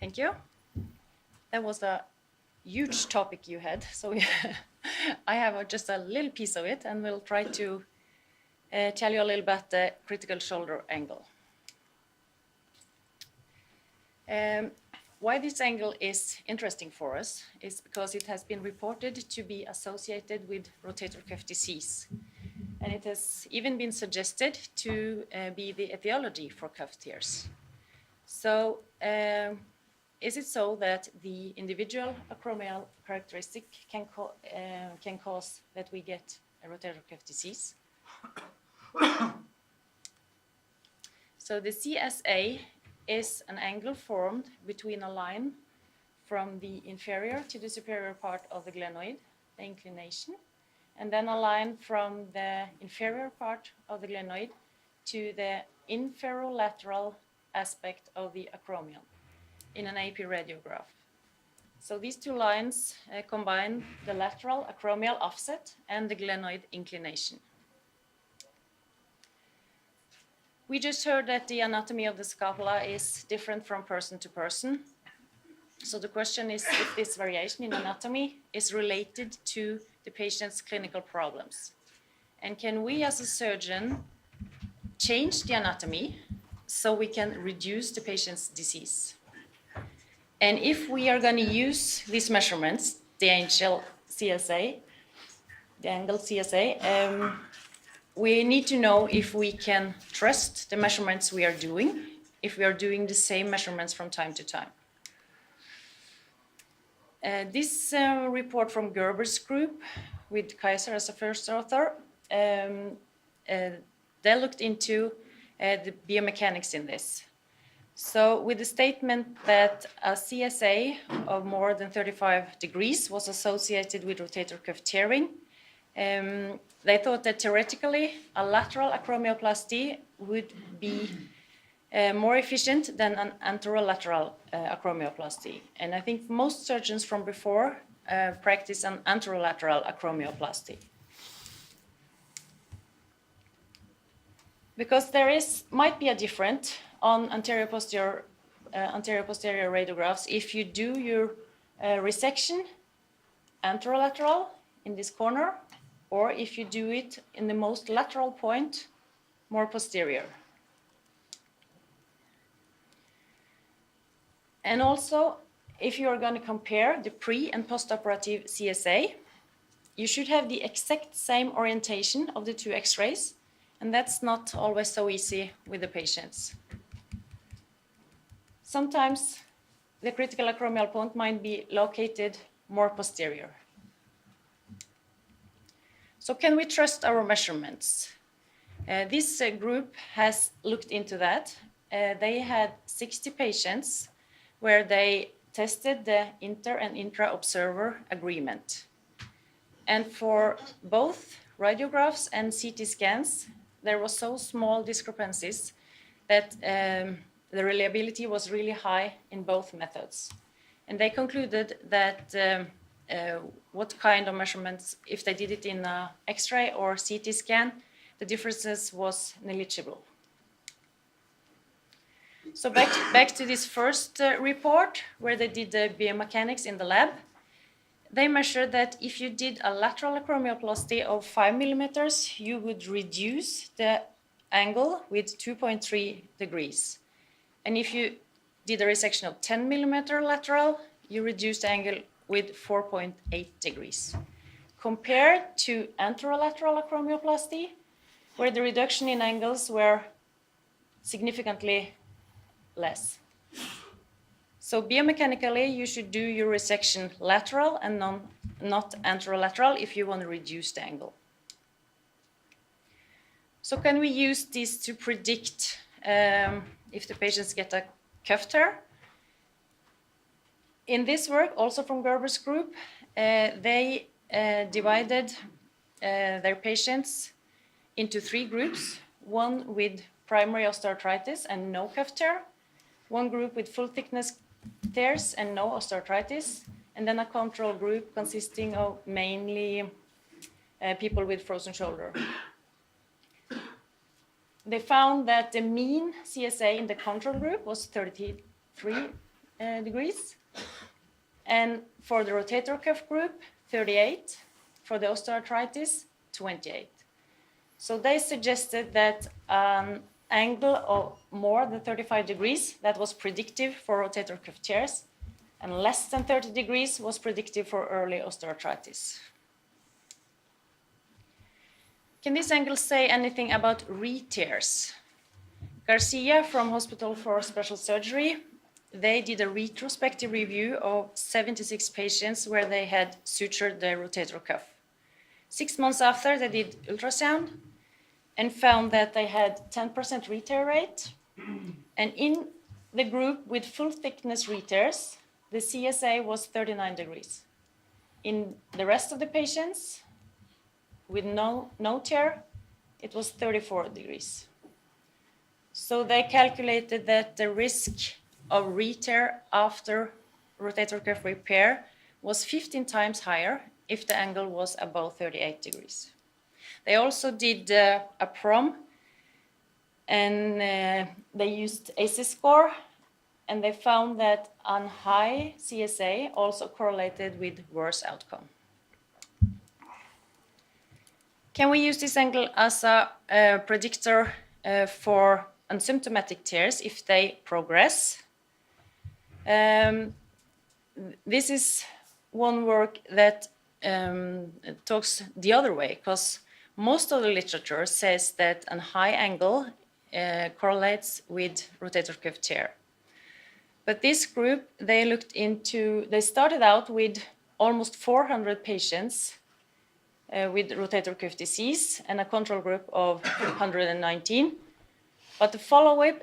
Thank you. That was a huge topic you had, so I have just a little piece of it, and we'll try to tell you a little about the critical shoulder angle. Why this angle is interesting for us is because it has been reported to be associated with rotator cuff disease. And it has even been suggested to be the etiology for cuff tears. So is it so that the individual acromial characteristic can cause that we get a rotator cuff disease? So the CSA is an angle formed between a line from the inferior to the superior part of the glenoid, the inclination, and then a line from the inferior part of the glenoid to the inferolateral aspect of the acromion in an AP radiograph. So these two lines combine the lateral acromial offset and the glenoid inclination. We just heard that the anatomy of the scapula is different from person to person. So the question is if this variation in anatomy is related to the patient's clinical problems. And can we as a surgeon change the anatomy so we can reduce the patient's disease? And if we are going to use these measurements, the angle CSA, we need to know if we can trust the measurements we are doing, if we are doing the same measurements from time to time. This report from Gerber's group, with Kaiser as a first author, they looked into the biomechanics in this. So with the statement that a CSA of more than 35 degrees was associated with rotator cuff tearing, they thought that theoretically a lateral acromioplasty would be more efficient than an anterolateral acromioplasty. And I think most surgeons from before practice an anterolateral acromioplasty. Because there might be a difference on anterior posterior radiographs if you do your resection anterolateral in this corner, or if you do it in the most lateral point, more posterior. And also, if you are going to compare the pre- and post-operative CSA, you should have the exact same orientation of the two X-rays, and that's not always so easy with the patients. Sometimes the critical acromial point might be located more posterior. So can we trust our measurements? This group has looked into that. They had 60 patients where they tested the inter and intra-observer agreement. And for both radiographs and CT scans, there were so small discrepancies that the reliability was really high in both methods. And they concluded that what kind of measurements, if they did it in an X-ray or CT scan, the differences was negligible. So back to this first report, where they did the biomechanics in the lab. They measured that if you did a lateral acromioplasty of 5 millimeters, you would reduce the angle with 2.3 degrees. And if you did a resection of 10 millimeter lateral, you reduce the angle with 4.8 degrees. Compared to anterolateral acromioplasty, where the reduction in angles were significantly less. So biomechanically, you should do your resection lateral and not anterolateral if you want to reduce the angle. So can we use this to predict if the patients get a cuff tear? In this work, also from Gerber's group, they divided their patients into 3 groups, one with primary osteoarthritis and no cuff tear, one group with full thickness tears and no osteoarthritis, and then a control group consisting of mainly people with frozen shoulder. They found that the mean CSA in the control group was 33 degrees. And for the rotator cuff group, 38. For the osteoarthritis, 28. So they suggested that an angle of more than 35 degrees, that was predictive for rotator cuff tears, and less than 30 degrees was predictive for early osteoarthritis. Can this angle say anything about re-tears? Garcia from Hospital for Special Surgery, they did a retrospective review of 76 patients where they had sutured the rotator cuff. 6 months after, they did ultrasound and found that they had 10% re-tear rate. And in the group with full thickness re-tears, the CSA was 39 degrees. In the rest of the patients with no tear, it was 34 degrees. So they calculated that the risk of re-tear after rotator cuff repair was 15 times higher if the angle was above 38 degrees. They also did a PROM, and they used ACE score, and they found that a high CSA also correlated with worse outcome. Can we use this angle as a predictor for asymptomatic tears if they progress? This is one work that talks the other way, because most of the literature says that a high angle correlates with rotator cuff tear. But this group, they started out with almost 400 patients with rotator cuff disease and a control group of 119. But the follow-up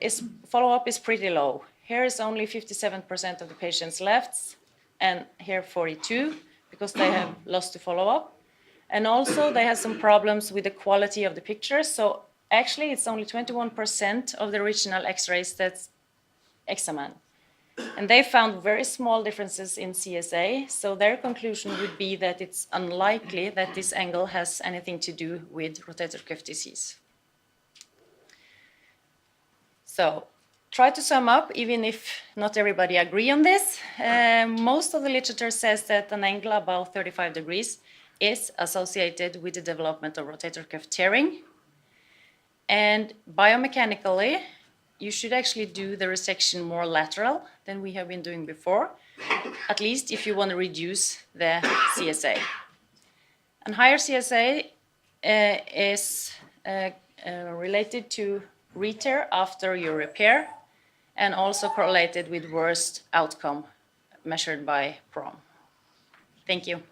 is pretty low. Here is only 57% of the patients left, and here 42, because they have lost the follow-up. And also they had some problems with the quality of the pictures. So actually it's only 21% of the original X-rays that's examined. And they found very small differences in CSA. So their conclusion would be that it's unlikely that this angle has anything to do with rotator cuff disease. So try to sum up, even if not everybody agree on this. Most of the literature says that an angle above 35 degrees is associated with the development of rotator cuff tearing. And biomechanically, you should actually do the resection more lateral than we have been doing before, at least if you want to reduce the CSA. And higher CSA is related to re-tear after your repair, and also correlated with worst outcome measured by PROM. Thank you.